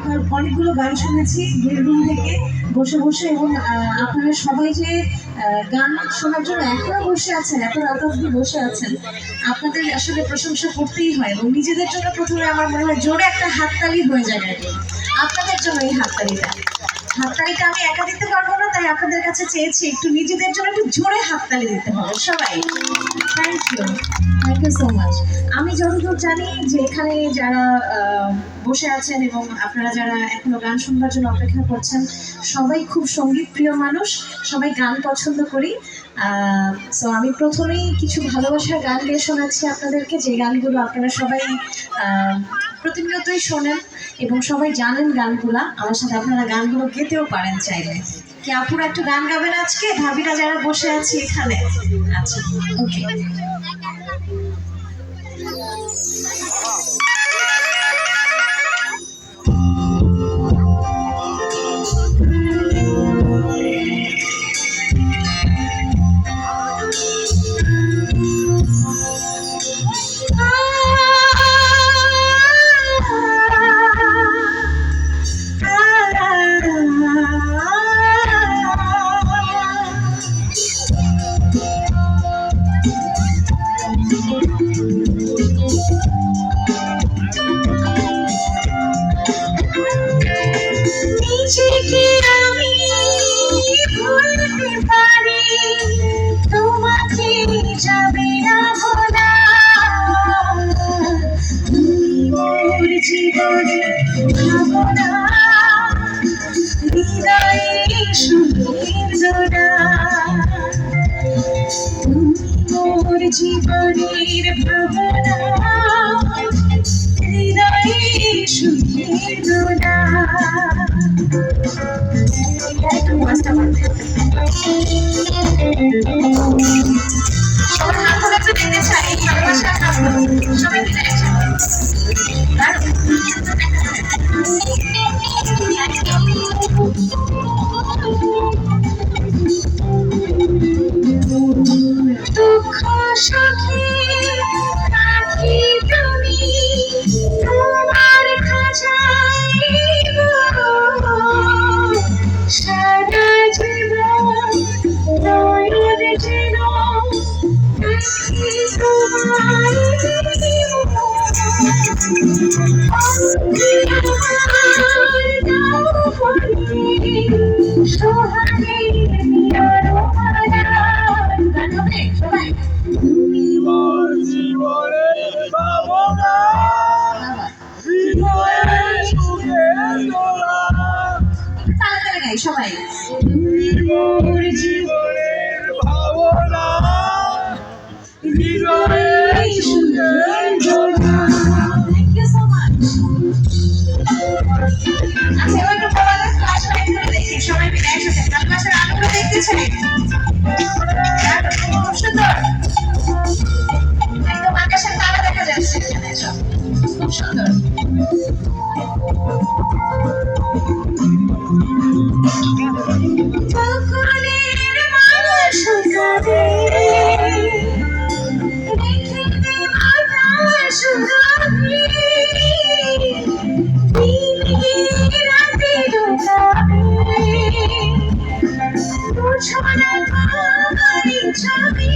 আপনার অনেকগুলো গান শুনেছি দূরদূর থেকে বসে বসে, এবং আপনারা সবাই যে গান শোনার জন্য এখনো বসে আছেন, এত রাত অবধি বসে আছেন, আপনাদের আসলে প্রশংসা করতেই হয়। এবং নিজেদের জন্য প্রথমে আমার মনে হয় জোরে একটা হাততালি হয়ে যায় আর কি। আপনাদের জন্য এই হাততালিটা আমি একা দিতে পারবো না, তাই আপনাদের কাছে চেয়েছি একটু নিজেদের জন্য একটু জোরে হাততালি দিতে হবে সবাই। Thank you so much. আমি যতদূর জানি যে এখানে যারা বসে আছেন এবং আপনারা যারা এখনো গান শুনবার জন্য অপেক্ষা করছেন, সবাই খুব সঙ্গীত প্রিয় মানুষ, সবাই গান পছন্দ করি। সো আমি প্রথমেই কিছু ভালোবাসার গান গেয়ে শোনাচ্ছি আপনাদেরকে, যে গানগুলো আপনারা সবাই প্রতিনিয়তই শোনেন এবং সবাই জানেন গানগুলা। আমার সাথে আপনারা গানগুলো গেতেও পারেন চাইলে। কি আপুরা একটু গান গাবেন আজকে, ভাবিরা যারা বসে আছি এখানে? আচ্ছা, ওকে। নিজেকে আমি ভুলতে পারি, তোমাকে যাবে না ভোলা। তুমি মোর জীবনে ভাবনা, হৃদয়ে সুখের জোড়া। তুমি মোর জীবনের ভাবনা, হৃদয়ে সুখের জোড়া। সবাই হাত ধরে দেখতে চাই, সবাই দুঃখ সখী রাখি তুমি তোমার খাঁচায়, সারা জীবন নয়ন যেন দেখি তোমার। তুমি মোর জীবনের ভাবনা, হৃদয়ে সুখের জোড়া। তাড়াতাড়ি গাই সবাই। তুমি মোর জীবনের ভাবনা, হৃদয়ে সুখের জোড়া। Thank you so much. আচ্ছা, এবার একটু বড়দের ক্লাস লাইনগুলো দেখি, সবাই মিলে একসাথে ক্লাসের আলোগুলো দেখতে চাই। খুব সুন্দর, একদম আকাশের তারা দেখা যাচ্ছে এখানে, সব খুব সুন্দর। ফকুলের মালা শুকাবে, রেখে দে বাতাস উড়াবে, দিনে রাতে ডোলাবে, তোর ছড়া গায়ে ছবি।